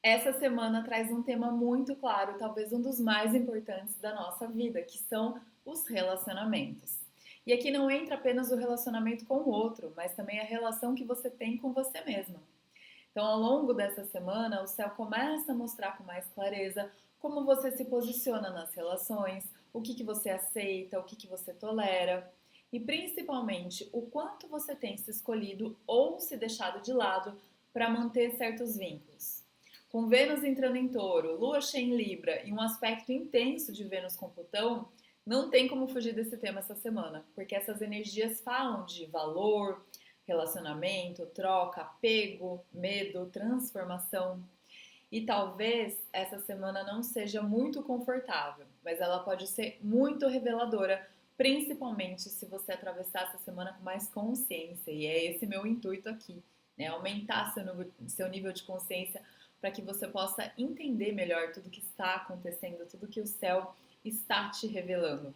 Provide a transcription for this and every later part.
Essa semana traz um tema muito claro, talvez um dos mais importantes da nossa vida, que são os relacionamentos. E aqui não entra apenas o relacionamento com o outro, mas também a relação que você tem com você mesma. Então, ao longo dessa semana, o céu começa a mostrar com mais clareza como você se posiciona nas relações, o que você aceita, o que você tolera e principalmente o quanto você tem se escolhido ou se deixado de lado para manter certos vínculos. Com Vênus entrando em Touro, Lua cheia em Libra e um aspecto intenso de Vênus com Plutão, não tem como fugir desse tema essa semana, porque essas energias falam de valor, relacionamento, troca, apego, medo, transformação. E talvez essa semana não seja muito confortável, mas ela pode ser muito reveladora, principalmente se você atravessar essa semana com mais consciência. E é esse meu intuito aqui, né? Aumentar seu nível de consciência para que você possa entender melhor tudo que está acontecendo, tudo que o céu está te revelando,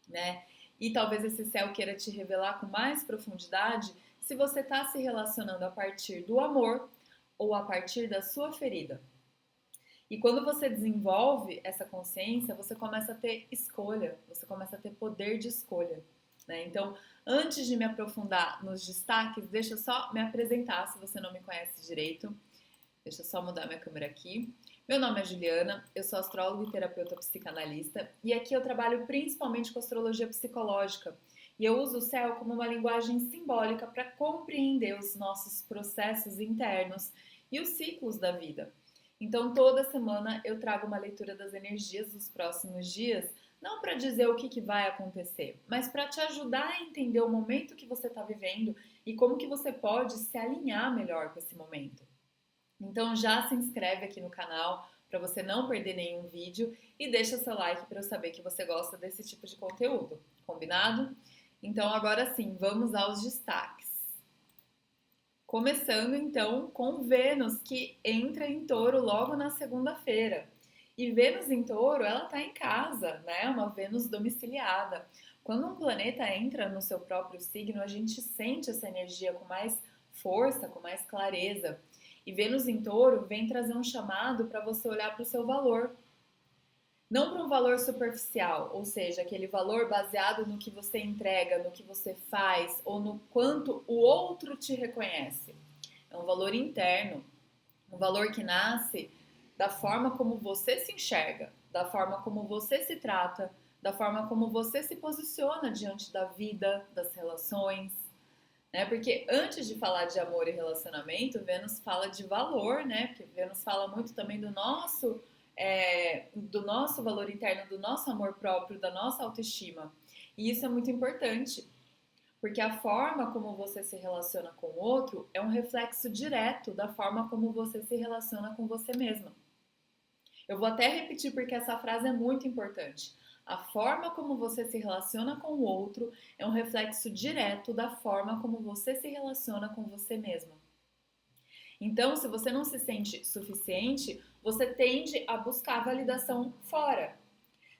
né? E talvez esse céu queira te revelar com mais profundidade se você está se relacionando a partir do amor ou a partir da sua ferida. E quando você desenvolve essa consciência, você começa a ter escolha, você começa a ter poder de escolha, né? Então, antes de me aprofundar nos destaques, deixa eu só me apresentar se você não me conhece direito. Deixa eu só mudar minha câmera aqui. Meu nome é Juliana, eu sou astróloga e terapeuta psicanalista e aqui eu trabalho principalmente com astrologia psicológica e eu uso o céu como uma linguagem simbólica para compreender os nossos processos internos e os ciclos da vida. Então, toda semana eu trago uma leitura das energias dos próximos dias, não para dizer o que vai acontecer, mas para te ajudar a entender o momento que você está vivendo e como que você pode se alinhar melhor com esse momento. Então já se inscreve aqui no canal para você não perder nenhum vídeo e deixa seu like para eu saber que você gosta desse tipo de conteúdo, combinado? Então agora sim, vamos aos destaques. Começando então com Vênus, que entra em Touro logo na segunda-feira. E Vênus em Touro, ela está em casa, né? Uma Vênus domiciliada. Quando um planeta entra no seu próprio signo, a gente sente essa energia com mais força, com mais clareza. E Vênus em Touro vem trazer um chamado para você olhar para o seu valor. Não para um valor superficial, ou seja, aquele valor baseado no que você entrega, no que você faz ou no quanto o outro te reconhece. É um valor interno, um valor que nasce da forma como você se enxerga, da forma como você se trata, da forma como você se posiciona diante da vida, das relações, né? Porque antes de falar de amor e relacionamento, Vênus fala de valor, né? Porque Vênus fala muito também do nosso valor interno, do nosso amor próprio, da nossa autoestima. E isso é muito importante, porque a forma como você se relaciona com o outro é um reflexo direto da forma como você se relaciona com você mesma. Eu vou até repetir porque essa frase é muito importante. A forma como você se relaciona com o outro é um reflexo direto da forma como você se relaciona com você mesma. Então, se você não se sente suficiente, você tende a buscar validação fora.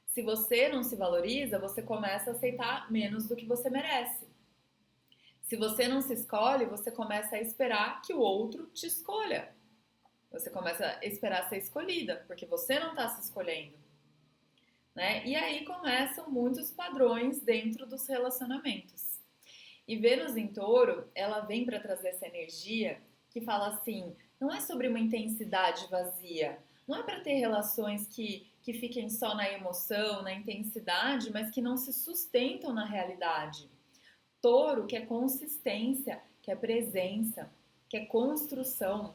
Se você não se valoriza, você começa a aceitar menos do que você merece. Se você não se escolhe, você começa a esperar que o outro te escolha. Você começa a esperar ser escolhida, porque você não está se escolhendo, né? E aí começam muitos padrões dentro dos relacionamentos. E Vênus em Touro, ela vem para trazer essa energia que fala assim, não é sobre uma intensidade vazia, não é para ter relações que fiquem só na emoção, na intensidade, mas que não se sustentam na realidade. Touro quer consistência, quer presença, quer construção,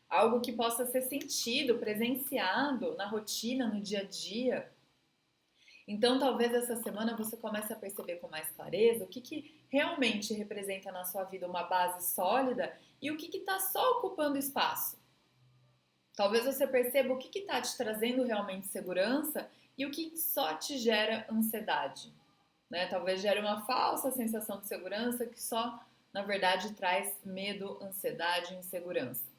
algo que possa ser sentido, presenciado na rotina, no dia a dia. Então, talvez essa semana você comece a perceber com mais clareza o que realmente representa na sua vida uma base sólida e o que está só ocupando espaço. Talvez você perceba o que está te trazendo realmente segurança e o que só te gera ansiedade, né? Talvez gere uma falsa sensação de segurança que só, na verdade, traz medo, ansiedade e insegurança.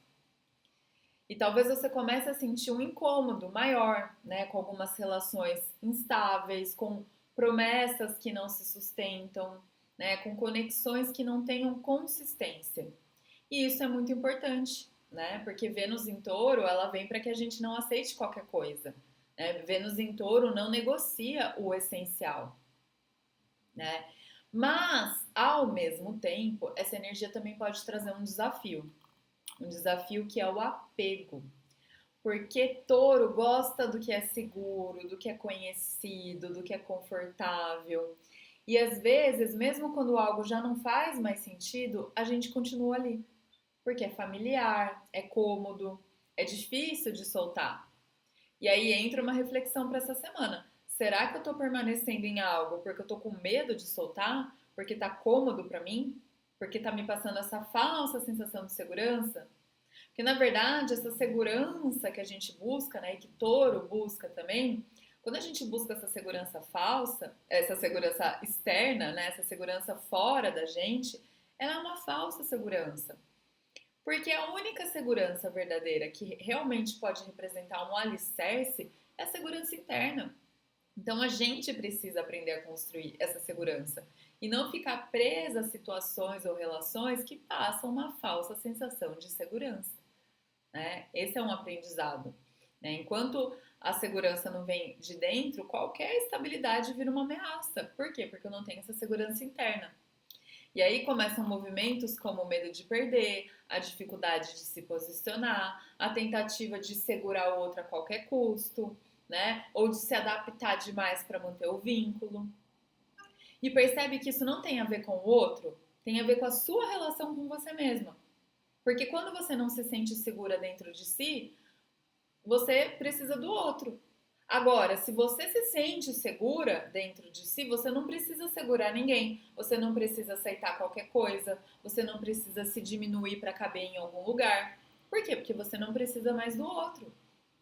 E talvez você comece a sentir um incômodo maior, né, com algumas relações instáveis, com promessas que não se sustentam, né, com conexões que não tenham consistência. E isso é muito importante, né? Porque Vênus em Touro, ela vem para que a gente não aceite qualquer coisa, né? Vênus em Touro não negocia o essencial, né? Mas, ao mesmo tempo, essa energia também pode trazer um desafio que é o apego. Porque touro gosta do que é seguro, do que é conhecido, do que é confortável. E às vezes, mesmo quando algo já não faz mais sentido, a gente continua ali. Porque é familiar, é cômodo, é difícil de soltar. E aí entra uma reflexão para essa semana. Será que eu tô permanecendo em algo porque eu tô com medo de soltar? Porque tá cômodo para mim? Porque tá me passando essa falsa sensação de segurança? Porque na verdade, essa segurança que a gente busca, né, e que touro busca também, quando a gente busca essa segurança falsa, essa segurança externa, né, essa segurança fora da gente, ela é uma falsa segurança. Porque a única segurança verdadeira que realmente pode representar um alicerce é a segurança interna. Então a gente precisa aprender a construir essa segurança e não ficar presa a situações ou relações que passam uma falsa sensação de segurança, né? Esse é um aprendizado, né? Enquanto a segurança não vem de dentro, qualquer estabilidade vira uma ameaça. Por quê? Porque eu não tenho essa segurança interna. E aí começam movimentos como o medo de perder, a dificuldade de se posicionar, a tentativa de segurar o outro a qualquer custo, né? Ou de se adaptar demais para manter o vínculo. E percebe que isso não tem a ver com o outro, tem a ver com a sua relação com você mesma. Porque quando você não se sente segura dentro de si, você precisa do outro. Agora, se você se sente segura dentro de si, você não precisa segurar ninguém, você não precisa aceitar qualquer coisa, você não precisa se diminuir para caber em algum lugar. Por quê? Porque você não precisa mais do outro.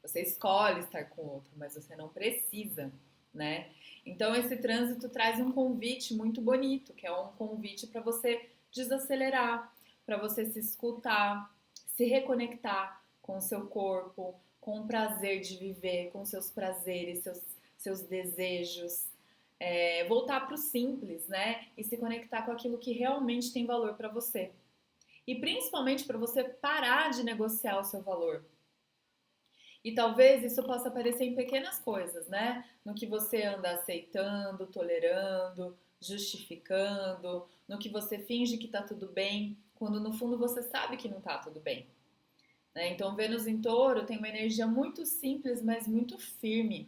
Você escolhe estar com o outro, mas você não precisa, né? Então esse trânsito traz um convite muito bonito, que é um convite para você desacelerar, para você se escutar, se reconectar com o seu corpo, com o prazer de viver, com seus prazeres, seus desejos, voltar para o simples, né? E se conectar com aquilo que realmente tem valor para você. E principalmente para você parar de negociar o seu valor. E talvez isso possa aparecer em pequenas coisas, né? No que você anda aceitando, tolerando, justificando, no que você finge que tá tudo bem, quando no fundo você sabe que não tá tudo bem. Né? Então, Vênus em Touro tem uma energia muito simples, mas muito firme.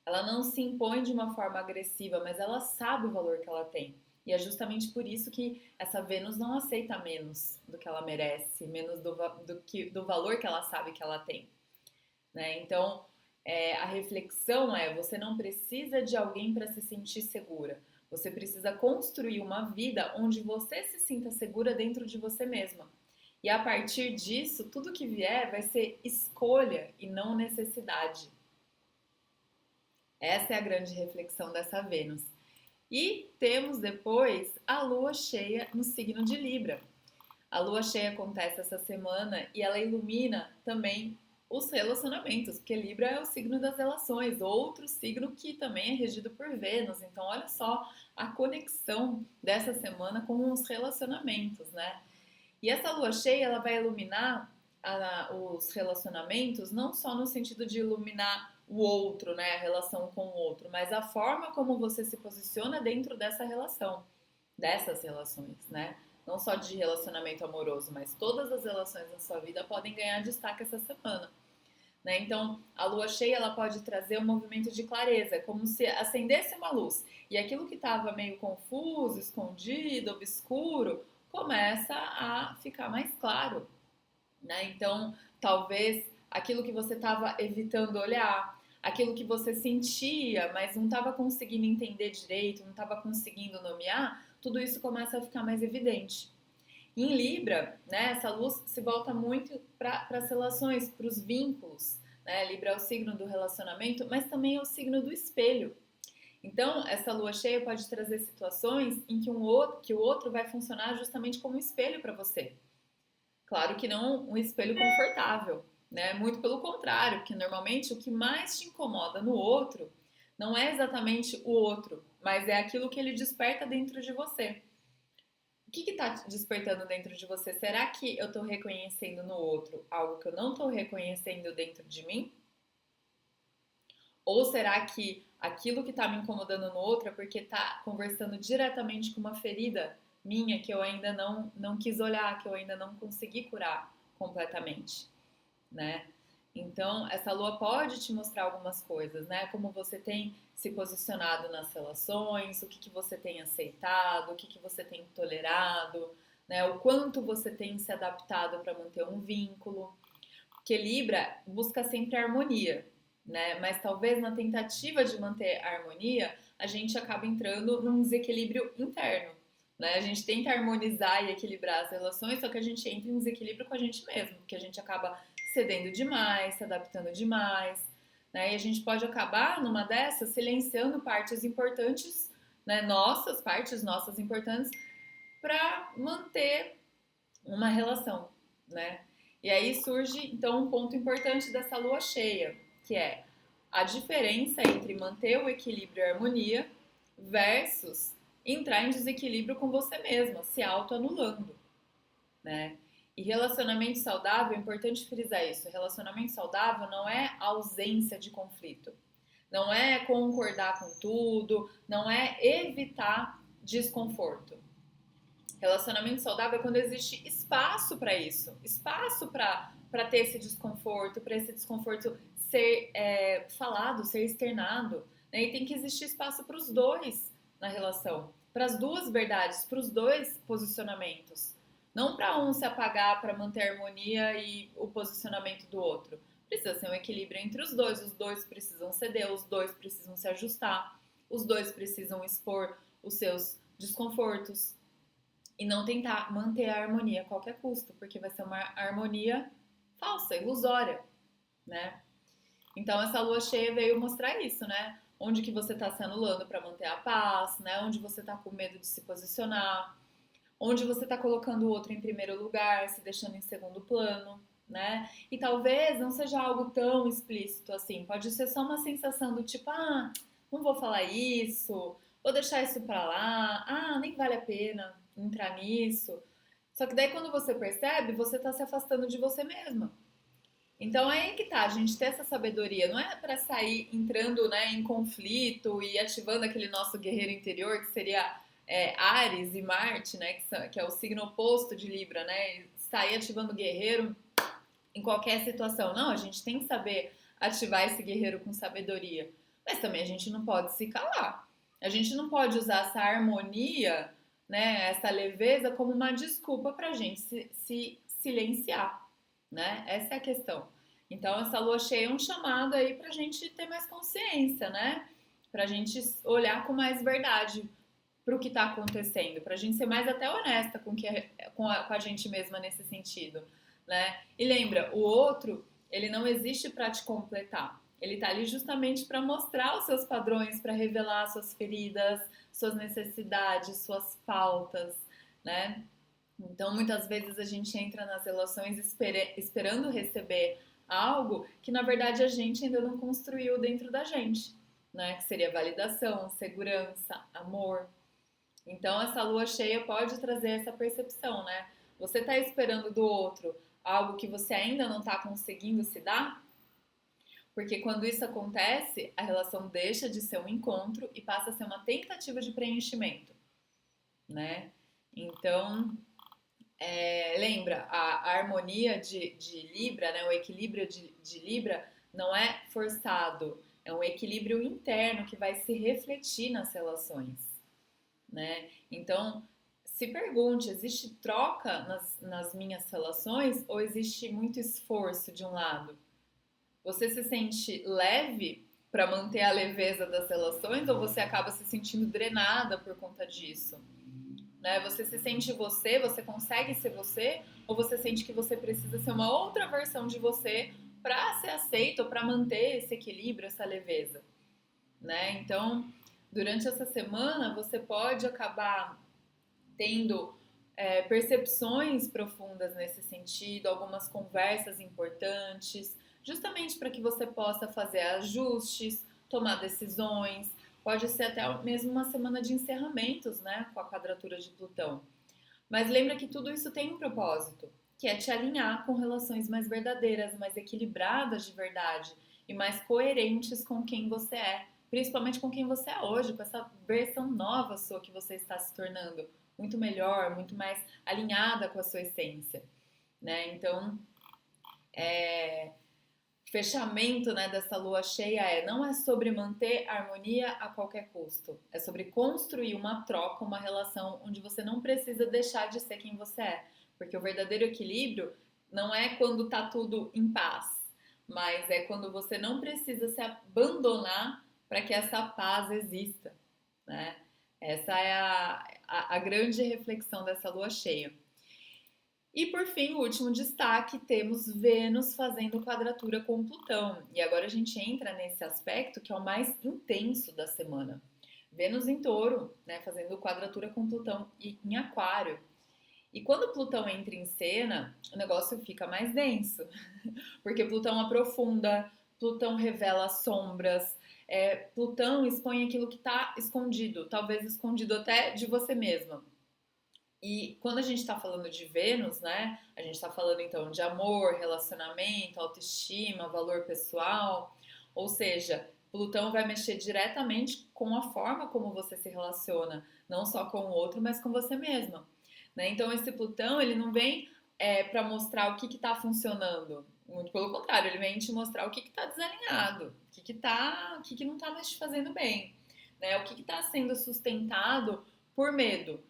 Ela não se impõe de uma forma agressiva, mas ela sabe o valor que ela tem. E é justamente por isso que essa Vênus não aceita menos do que ela merece, menos do valor que ela sabe que ela tem. Né? Então, a reflexão é: você não precisa de alguém para se sentir segura. Você precisa construir uma vida onde você se sinta segura dentro de você mesma. E a partir disso, tudo que vier vai ser escolha e não necessidade. Essa é a grande reflexão dessa Vênus. E temos depois a lua cheia no signo de Libra. A lua cheia acontece essa semana e ela ilumina também os relacionamentos, porque Libra é o signo das relações, outro signo que também é regido por Vênus. Então, olha só a conexão dessa semana com os relacionamentos, né? E essa lua cheia, ela vai iluminar os relacionamentos, não só no sentido de iluminar o outro, né, a relação com o outro, mas a forma como você se posiciona dentro dessa relação, dessas relações, né? Não só de relacionamento amoroso, mas todas as relações da sua vida podem ganhar destaque essa semana. Né? Então, a lua cheia ela pode trazer um movimento de clareza, como se acendesse uma luz e aquilo que estava meio confuso, escondido, obscuro, começa a ficar mais claro. Né? Então, talvez aquilo que você estava evitando olhar, aquilo que você sentia, mas não estava conseguindo entender direito, não estava conseguindo nomear, tudo isso começa a ficar mais evidente. Em Libra, né, essa luz se volta muito para as relações, para os vínculos. Né? Libra é o signo do relacionamento, mas também é o signo do espelho. Então, essa lua cheia pode trazer situações em que o outro vai funcionar justamente como um espelho para você. Claro que não um espelho confortável, né? Muito pelo contrário, porque normalmente o que mais te incomoda no outro não é exatamente o outro, mas é aquilo que ele desperta dentro de você. O que está despertando dentro de você? Será que eu estou reconhecendo no outro algo que eu não estou reconhecendo dentro de mim? Ou será que aquilo que está me incomodando no outro é porque está conversando diretamente com uma ferida minha que eu ainda não quis olhar, que eu ainda não consegui curar completamente, né? Então, essa lua pode te mostrar algumas coisas, né? Como você tem se posicionado nas relações, o que, que você tem aceitado, o que, que você tem tolerado, né? O quanto você tem se adaptado para manter um vínculo. Porque Libra busca sempre a harmonia, né? Mas talvez na tentativa de manter a harmonia, a gente acaba entrando num desequilíbrio interno, né? A gente tenta harmonizar e equilibrar as relações, só que a gente entra em desequilíbrio com a gente mesmo, porque a gente acaba cedendo demais, se adaptando demais, né? E a gente pode acabar numa dessas silenciando partes importantes, né? Nossas partes, nossas importantes, para manter uma relação, né? E aí surge então um ponto importante dessa lua cheia, que é a diferença entre manter o equilíbrio e a harmonia versus entrar em desequilíbrio com você mesma, se autoanulando, né? E relacionamento saudável, é importante frisar isso, relacionamento saudável não é ausência de conflito, não é concordar com tudo, não é evitar desconforto. Relacionamento saudável é quando existe espaço para isso, espaço para ter esse desconforto, para esse desconforto ser falado, ser externado. Né? E tem que existir espaço para os dois na relação, para as duas verdades, para os dois posicionamentos. Não para um se apagar para manter a harmonia e o posicionamento do outro. Precisa ser um equilíbrio entre os dois precisam ceder, os dois precisam se ajustar, os dois precisam expor os seus desconfortos, e não tentar manter a harmonia a qualquer custo, porque vai ser uma harmonia falsa, ilusória, né? Então essa lua cheia veio mostrar isso, né? Onde que você está se anulando para manter a paz, né? Onde você está com medo de se posicionar, onde você está colocando o outro em primeiro lugar, se deixando em segundo plano, né? E talvez não seja algo tão explícito assim, pode ser só uma sensação do tipo, ah, não vou falar isso, vou deixar isso pra lá, ah, nem vale a pena entrar nisso. Só que daí quando você percebe, você tá se afastando de você mesma. Então é aí que tá, a gente ter essa sabedoria, não é para sair entrando, né, em conflito e ativando aquele nosso guerreiro interior, que seria Ares e Marte, né, que é o signo oposto de Libra, né, sair ativando o guerreiro em qualquer situação. Não, a gente tem que saber ativar esse guerreiro com sabedoria, mas também a gente não pode se calar. A gente não pode usar essa harmonia, né, essa leveza como uma desculpa para a gente se silenciar, né? Essa é a questão. Então, essa lua cheia é um chamado aí para a gente ter mais consciência, né? Para a gente olhar com mais verdade para o que está acontecendo, para a gente ser mais até honesta com a gente mesma nesse sentido, né? E lembra, o outro, ele não existe para te completar. Ele está ali justamente para mostrar os seus padrões, para revelar suas feridas, suas necessidades, suas faltas, né? Então, muitas vezes a gente entra nas relações esperando receber algo que, na verdade, a gente ainda não construiu dentro da gente, né? Que seria validação, segurança, amor. Então, essa lua cheia pode trazer essa percepção, né? Você está esperando do outro algo que você ainda não está conseguindo se dar? Porque quando isso acontece, a relação deixa de ser um encontro e passa a ser uma tentativa de preenchimento, né? Então, lembra, a harmonia de Libra, né? O equilíbrio de Libra não é forçado, é um equilíbrio interno que vai se refletir nas relações, né? Então, se pergunte, existe troca nas minhas relações ou existe muito esforço de um lado? Você se sente leve para manter a leveza das relações ou você acaba se sentindo drenada por conta disso? Né? Você se sente você consegue ser você ou você sente que você precisa ser uma outra versão de você para ser aceito ou para manter esse equilíbrio, essa leveza, né? Então, durante essa semana você pode acabar tendo percepções profundas nesse sentido, algumas conversas importantes, justamente para que você possa fazer ajustes, tomar decisões. Pode ser até mesmo uma semana de encerramentos, né, com a quadratura de Plutão. Mas lembra que tudo isso tem um propósito, que é te alinhar com relações mais verdadeiras, mais equilibradas de verdade e mais coerentes com quem você é, principalmente com quem você é hoje, com essa versão nova sua que você está se tornando, muito melhor, muito mais alinhada com a sua essência, né? Então, fechamento, né, dessa lua cheia não é sobre manter a harmonia a qualquer custo, é sobre construir uma troca, uma relação onde você não precisa deixar de ser quem você é, porque o verdadeiro equilíbrio não é quando tá tudo em paz, mas é quando você não precisa se abandonar para que essa paz exista, né? Essa é a grande reflexão dessa lua cheia. E por fim, o último destaque, temos Vênus fazendo quadratura com Plutão. E agora a gente entra nesse aspecto que é o mais intenso da semana. Vênus em Touro, né, fazendo quadratura com Plutão e em Aquário. E quando Plutão entra em cena, o negócio fica mais denso, porque Plutão aprofunda, Plutão revela sombras, Plutão expõe aquilo que está escondido, talvez escondido até de você mesma. E quando a gente está falando de Vênus, né? A gente está falando então de amor, relacionamento, autoestima, valor pessoal. Ou seja, Plutão vai mexer diretamente com a forma como você se relaciona, não só com o outro, mas com você mesma. Né? Então esse Plutão ele não vem para mostrar o que está funcionando. Muito pelo contrário, ele vem te mostrar o que está desalinhado, o que não está mais te fazendo bem, né? O que está sendo sustentado por medo.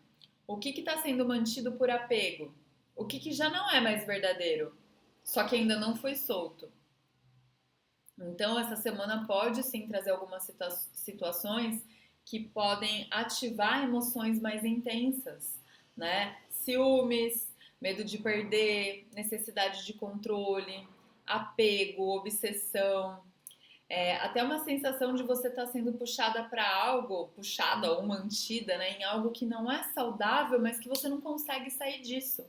O que está sendo mantido por apego? O que já não é mais verdadeiro, só que ainda não foi solto. Então, essa semana pode sim trazer algumas situações que podem ativar emoções mais intensas, né? Ciúmes, medo de perder, necessidade de controle, apego, obsessão, até uma sensação de você estar sendo puxada para algo, puxada ou mantida, né, em algo que não é saudável, mas que você não consegue sair disso.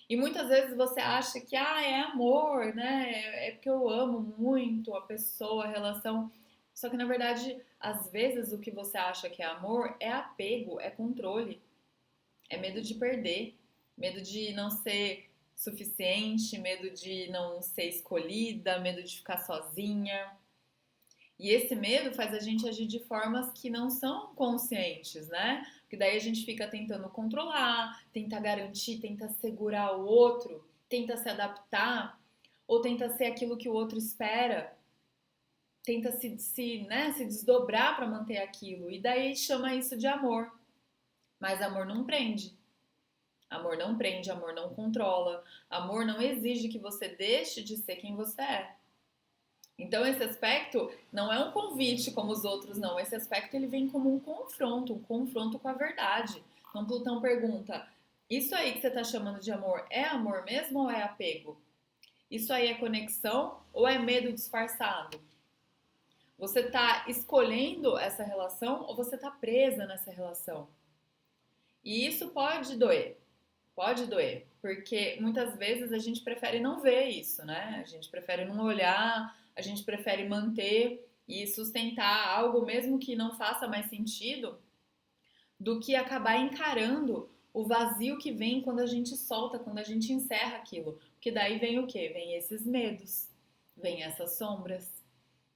E muitas vezes você acha que é amor, né? É porque eu amo muito a pessoa, a relação. Só que na verdade, às vezes o que você acha que é amor é apego, é controle, é medo de perder, medo de não ser suficiente, medo de não ser escolhida, medo de ficar sozinha. E esse medo faz a gente agir de formas que não são conscientes, né? Porque daí a gente fica tentando controlar, tenta garantir, tenta segurar o outro, tenta se adaptar, ou tenta ser aquilo que o outro espera, tenta se desdobrar para manter aquilo. E daí chama isso de amor. Mas amor não prende. Amor não prende, amor não controla. Amor não exige que você deixe de ser quem você é. Então esse aspecto não é um convite como os outros, não. Esse aspecto ele vem como um confronto com a verdade. Então Plutão pergunta: isso aí que você está chamando de amor é amor mesmo ou é apego? Isso aí é conexão ou é medo disfarçado? Você está escolhendo essa relação ou você está presa nessa relação? E isso pode doer, porque muitas vezes a gente prefere não ver isso, né? A gente prefere não olhar, a gente prefere manter e sustentar algo mesmo que não faça mais sentido, do que acabar encarando o vazio que vem quando a gente solta, quando a gente encerra aquilo. Porque daí vem o quê? Vem esses medos, vem essas sombras,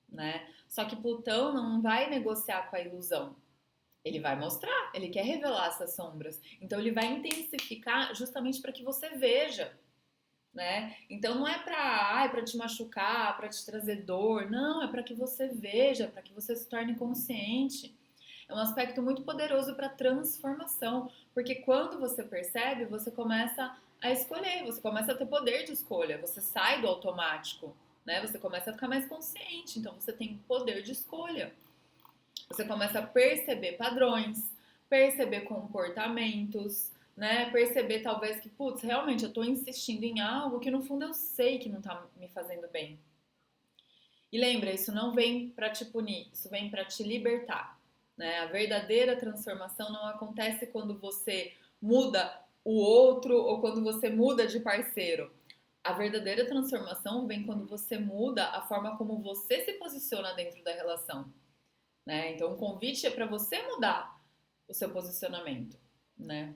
né? Só que Plutão não vai negociar com a ilusão. Ele vai mostrar, ele quer revelar essas sombras. Então ele vai intensificar justamente para que você veja, né? Então não é para te machucar, para te trazer dor, não, é para que você veja, para que você se torne consciente. É um aspecto muito poderoso para transformação, porque quando você percebe, você começa a escolher, você começa a ter poder de escolha, você sai do automático, né? Você começa a ficar mais consciente, então você tem poder de escolha. Você começa a perceber padrões, perceber comportamentos, né? Perceber talvez que, putz, realmente eu tô insistindo em algo que no fundo eu sei que não tá me fazendo bem. E lembra, isso não vem para te punir, isso vem para te libertar, né? A verdadeira transformação não acontece quando você muda o outro ou quando você muda de parceiro. A verdadeira transformação vem quando você muda a forma como você se posiciona dentro da relação, né? Então o convite é para você mudar o seu posicionamento, né?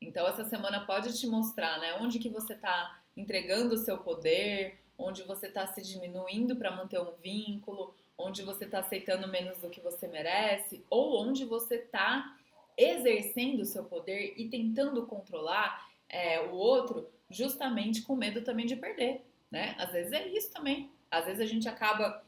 Então essa semana pode te mostrar, né, onde que você está entregando o seu poder, onde você está se diminuindo para manter um vínculo, onde você está aceitando menos do que você merece, ou onde você está exercendo o seu poder e tentando controlar o outro, justamente com medo também de perder, né? Às vezes é isso também. Às vezes a gente acaba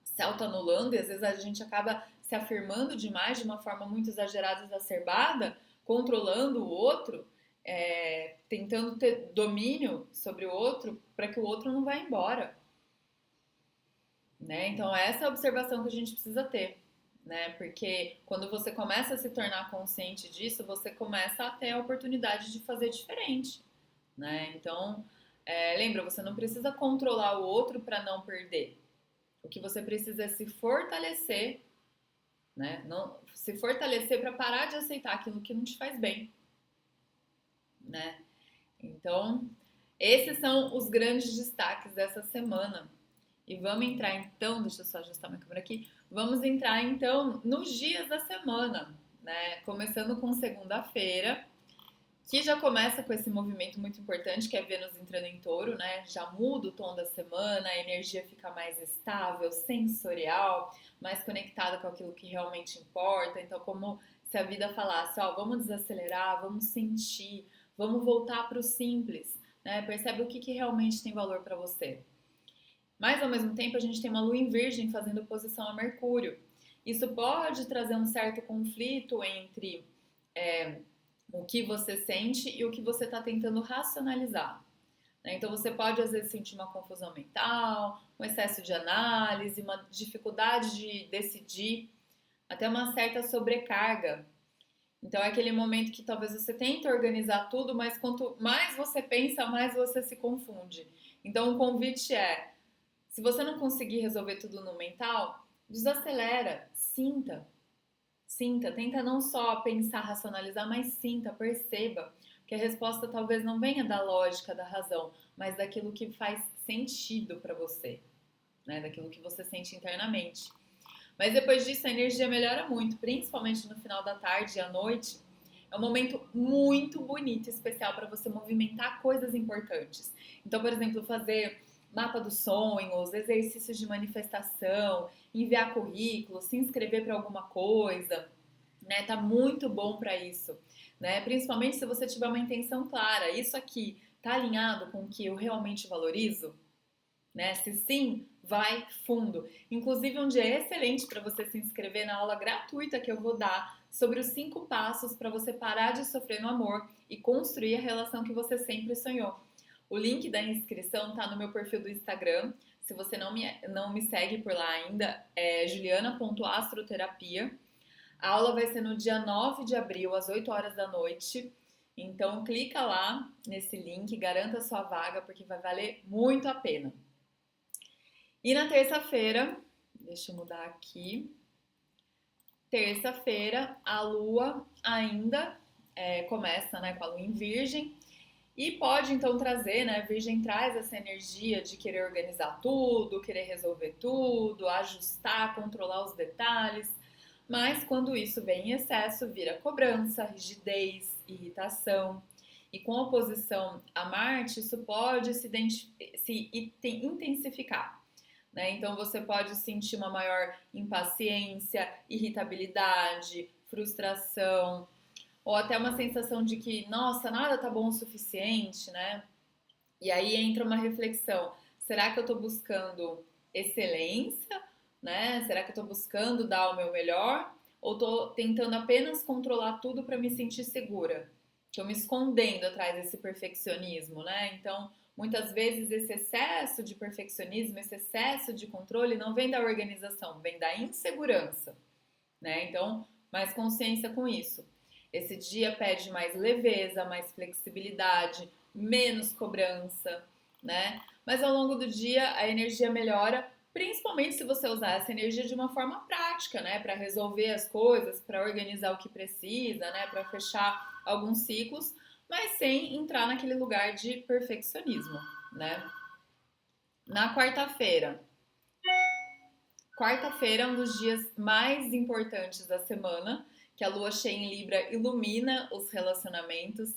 se autoanulando e às vezes a gente acaba se afirmando demais de uma forma muito exagerada, exacerbada, controlando o outro, tentando ter domínio sobre o outro para que o outro não vá embora, né? Então essa é a observação que a gente precisa ter, né? Porque quando você começa a se tornar consciente disso, você começa a ter a oportunidade de fazer diferente, né? Então lembra, você não precisa controlar o outro para não perder. O que você precisa é se fortalecer, né? Não, se fortalecer para parar de aceitar aquilo que não te faz bem, né? Então, esses são os grandes destaques dessa semana. E vamos entrar então, deixa eu só ajustar minha câmera aqui. Vamos entrar então nos dias da semana, né? Começando com segunda-feira, que já começa com esse movimento muito importante, que é Vênus entrando em Touro, né? Já muda o tom da semana, a energia fica mais estável, sensorial, mais conectada com aquilo que realmente importa. Então, como se a vida falasse, ó, vamos desacelerar, vamos sentir, vamos voltar para o simples, né? Percebe o que realmente tem valor para você. Mas, ao mesmo tempo, a gente tem uma lua em Virgem fazendo oposição a Mercúrio. Isso pode trazer um certo conflito entre o que você sente e o que você está tentando racionalizar, né? Então você pode às vezes sentir uma confusão mental, um excesso de análise, uma dificuldade de decidir, até uma certa sobrecarga. Então é aquele momento que talvez você tente organizar tudo, mas quanto mais você pensa, mais você se confunde. Então o convite é, se você não conseguir resolver tudo no mental, desacelera, sinta, sinta, tenta não só pensar, racionalizar, mas sinta, perceba que a resposta talvez não venha da lógica, da razão, mas daquilo que faz sentido para você, né? Daquilo que você sente internamente. Mas depois disso a energia melhora muito, principalmente no final da tarde e à noite. É um momento muito bonito e especial para você movimentar coisas importantes. Então, por exemplo, fazer mapa dos sonhos, exercícios de manifestação, enviar currículo, se inscrever para alguma coisa, né? Tá muito bom para isso, né? Principalmente se você tiver uma intenção clara. Isso aqui tá alinhado com o que eu realmente valorizo, né? Se sim, vai fundo. Inclusive, um dia excelente para você se inscrever na aula gratuita que eu vou dar sobre os 5 passos para você parar de sofrer no amor e construir a relação que você sempre sonhou. O link da inscrição tá no meu perfil do Instagram. Se você não me segue por lá ainda, é juliana.astroterapia. A aula vai ser no dia 9 de abril, às 8 horas da noite. Então, clica lá nesse link, garanta a sua vaga, porque vai valer muito a pena. E na terça-feira, deixa eu mudar aqui. Terça-feira, a lua ainda começa, né, com a lua em Virgem. E pode então trazer, né? Virgem traz essa energia de querer organizar tudo, querer resolver tudo, ajustar, controlar os detalhes. Mas quando isso vem em excesso, vira cobrança, rigidez, irritação. E com oposição a Marte, isso pode se intensificar, né? Então você pode sentir uma maior impaciência, irritabilidade, frustração, ou até uma sensação de que, nossa, nada tá bom o suficiente, né? E aí entra uma reflexão: será que eu tô buscando excelência, né? Será que eu tô buscando dar o meu melhor? Ou tô tentando apenas controlar tudo para me sentir segura? Tô me escondendo atrás desse perfeccionismo, né? Então, muitas vezes esse excesso de perfeccionismo, esse excesso de controle não vem da organização, vem da insegurança, né? Então, mais consciência com isso. Esse dia pede mais leveza, mais flexibilidade, menos cobrança, né? Mas ao longo do dia a energia melhora, principalmente se você usar essa energia de uma forma prática, né? Para resolver as coisas, para organizar o que precisa, né? Para fechar alguns ciclos, mas sem entrar naquele lugar de perfeccionismo, né? Na quarta-feira é um dos dias mais importantes da semana, que a lua cheia em Libra ilumina os relacionamentos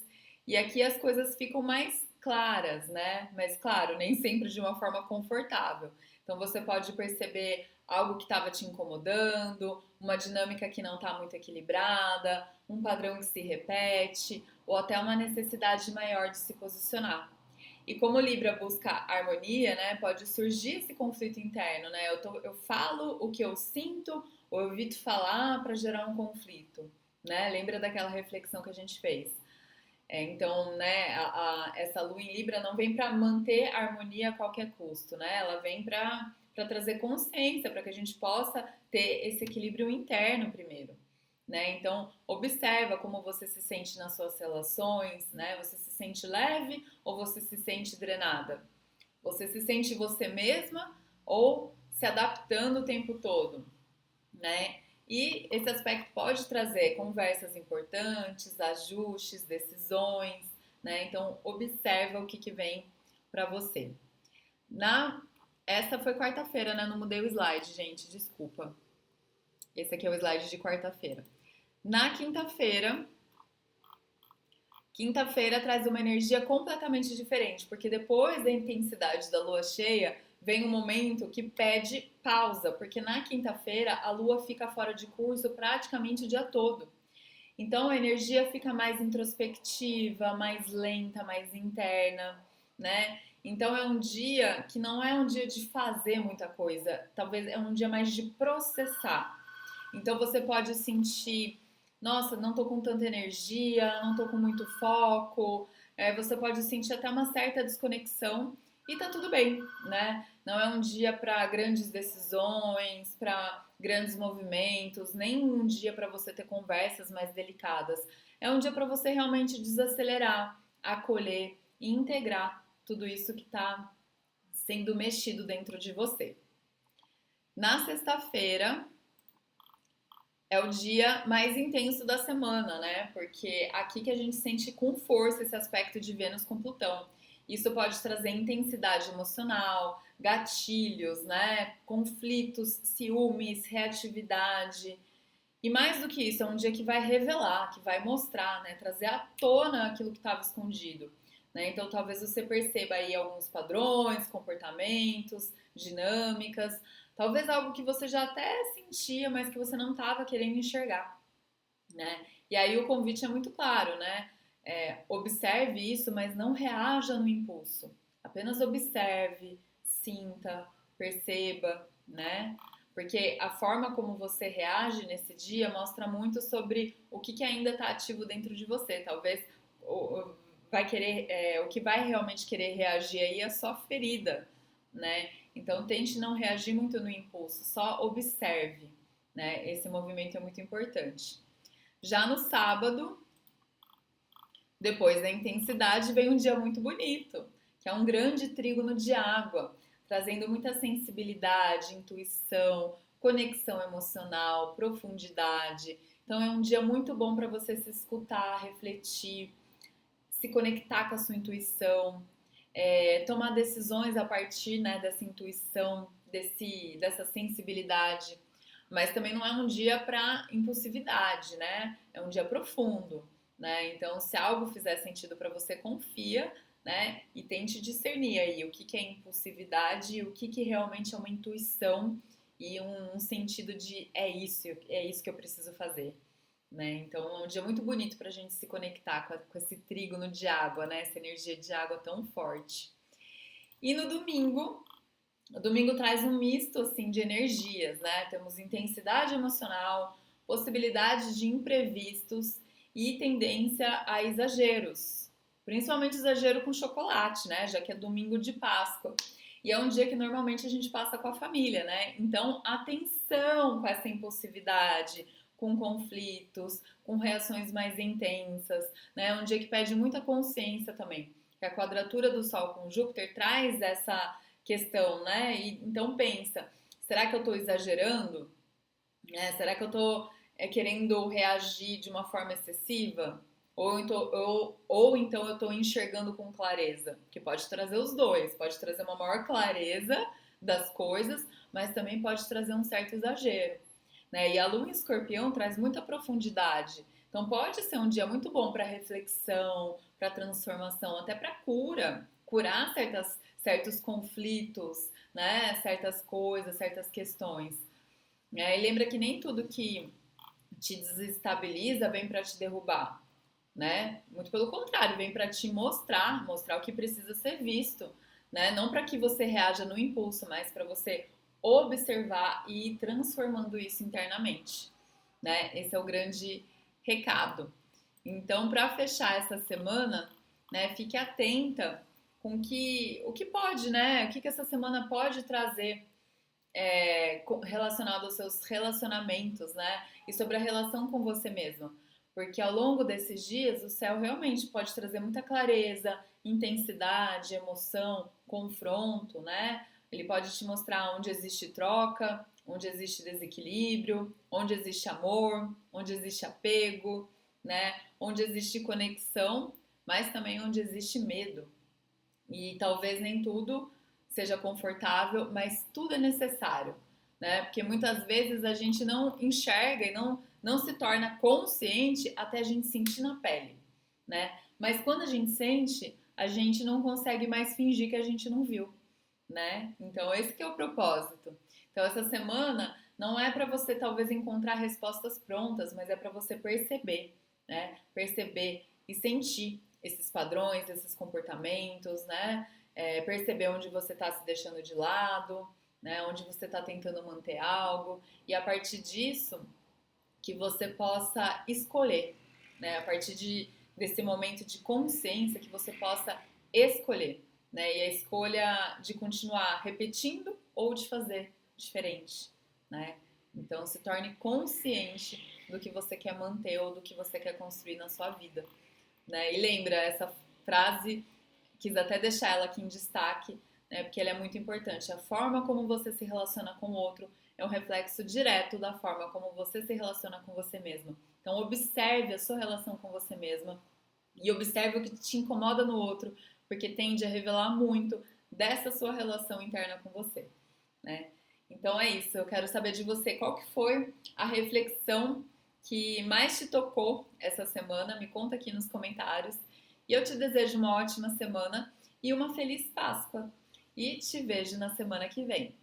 e aqui as coisas ficam mais claras, né? Mas claro, nem sempre de uma forma confortável. Então você pode perceber algo que estava te incomodando, uma dinâmica que não está muito equilibrada, um padrão que se repete, ou até uma necessidade maior de se posicionar. E como Libra busca harmonia, né, pode surgir esse conflito interno, né? Eu falo o que eu sinto ou eu evito falar para gerar um conflito, né? Lembra daquela reflexão que a gente fez? Então, né, essa lua em Libra não vem para manter a harmonia a qualquer custo, né? Ela vem para trazer consciência, para que a gente possa ter esse equilíbrio interno primeiro, né? Então, observa como você se sente nas suas relações, né? Você se sente leve ou você se sente drenada? Você se sente você mesma ou se adaptando o tempo todo, né? E esse aspecto pode trazer conversas importantes, ajustes, decisões, né? Então, observa o que vem para você. Essa foi quarta-feira, né? Não mudei o slide, gente, desculpa. Esse aqui é o slide de quarta-feira. Na quinta-feira traz uma energia completamente diferente, porque depois da intensidade da lua cheia, vem um momento que pede pausa, porque na quinta-feira a lua fica fora de curso praticamente o dia todo. Então a energia fica mais introspectiva, mais lenta, mais interna, né? Então é um dia que não é um dia de fazer muita coisa, talvez é um dia mais de processar. Então você pode sentir, nossa, não tô com tanta energia, não tô com muito foco. Você pode sentir até uma certa desconexão e tá tudo bem, né? Não é um dia para grandes decisões, para grandes movimentos, nem um dia para você ter conversas mais delicadas. É um dia para você realmente desacelerar, acolher e integrar tudo isso que está sendo mexido dentro de você. Na sexta-feira, é o dia mais intenso da semana, né? Porque aqui que a gente sente com força esse aspecto de Vênus com Plutão. Isso pode trazer intensidade emocional, gatilhos, né? Conflitos, ciúmes, reatividade. E mais do que isso, é um dia que vai revelar, que vai mostrar, né? Trazer à tona aquilo que estava escondido. Né? Então, talvez você perceba aí alguns padrões, comportamentos, dinâmicas, talvez algo que você já até sentia, mas que você não estava querendo enxergar, né? E aí o convite é muito claro, né? Observe isso, mas não reaja no impulso. Apenas observe, sinta, perceba, né? Porque a forma como você reage nesse dia mostra muito sobre o que ainda está ativo dentro de você. Talvez vai querer, o que vai realmente querer reagir aí é só ferida, né? Então tente não reagir muito no impulso, só observe, né? Esse movimento é muito importante. Já no sábado, depois da intensidade, vem um dia muito bonito, que é um grande trígono de água, trazendo muita sensibilidade, intuição, conexão emocional, profundidade. Então é um dia muito bom para você se escutar, refletir, se conectar com a sua intuição, tomar decisões a partir, né, dessa intuição, dessa sensibilidade. Mas também não é um dia para impulsividade, né? É um dia profundo, né? Então, se algo fizer sentido para você, confia, né? E tente discernir aí o que é impulsividade e o que realmente é uma intuição e um sentido de é isso que eu preciso fazer. Né? Então é um dia muito bonito para a gente se conectar com esse trígono de água, né? Essa energia de água tão forte. E no domingo, o domingo traz um misto assim de energias, né? Temos intensidade emocional, possibilidade de imprevistos e tendência a exageros, principalmente exagero com chocolate, né? Já que é domingo de Páscoa. E é um dia que normalmente a gente passa com a família, né? Então, atenção com essa impulsividade, com conflitos, com reações mais intensas, né? É um dia que pede muita consciência também. Que a quadratura do Sol com Júpiter traz essa questão, né? E, então pensa, será que eu estou exagerando? Será que eu estou querendo reagir de uma forma excessiva? Ou então eu estou enxergando com clareza? Que pode trazer os dois, pode trazer uma maior clareza das coisas, mas também pode trazer um certo exagero. né? E a lua em escorpião traz muita profundidade. Então pode ser um dia muito bom para reflexão, para transformação, até para cura, curar certos conflitos, né? Certas coisas, certas questões. E lembra que nem tudo que te desestabiliza vem para te derrubar, né? Muito pelo contrário, vem para te mostrar o que precisa ser visto, né? Não para que você reaja no impulso, mas para você observar e ir transformando isso internamente, né? Esse é o grande recado. Então, para fechar essa semana, né, fique atenta com o que pode, né? O que essa semana pode trazer relacionado aos seus relacionamentos, né? E sobre a relação com você mesma. Porque ao longo desses dias, o céu realmente pode trazer muita clareza, intensidade, emoção, confronto, né? Ele pode te mostrar onde existe troca, onde existe desequilíbrio, onde existe amor, onde existe apego, né? Onde existe conexão, mas também onde existe medo. E talvez nem tudo seja confortável, mas tudo é necessário, né? Porque muitas vezes a gente não enxerga e não se torna consciente até a gente sentir na pele, né? Mas quando a gente sente, a gente não consegue mais fingir que a gente não viu, né? Então esse que é o propósito. Então essa semana não é para você talvez encontrar respostas prontas, mas é para você perceber, né? Perceber e sentir esses padrões, esses comportamentos, né? Perceber onde você está se deixando de lado, né? Onde você está tentando manter algo e a partir disso que você possa escolher, né? A partir desse momento de consciência que você possa escolher, né? E a escolha de continuar repetindo ou de fazer diferente, né? Então se torne consciente do que você quer manter ou do que você quer construir na sua vida, né? E lembra essa frase, quis até deixar ela aqui em destaque, né? Porque ela é muito importante. A forma como você se relaciona com o outro é um reflexo direto da forma como você se relaciona com você mesma. Então observe a sua relação com você mesma e observe o que te incomoda no outro, porque tende a revelar muito dessa sua relação interna com você, né? Então é isso, eu quero saber de você qual que foi a reflexão que mais te tocou essa semana, me conta aqui nos comentários. E eu te desejo uma ótima semana e uma feliz Páscoa. E te vejo na semana que vem.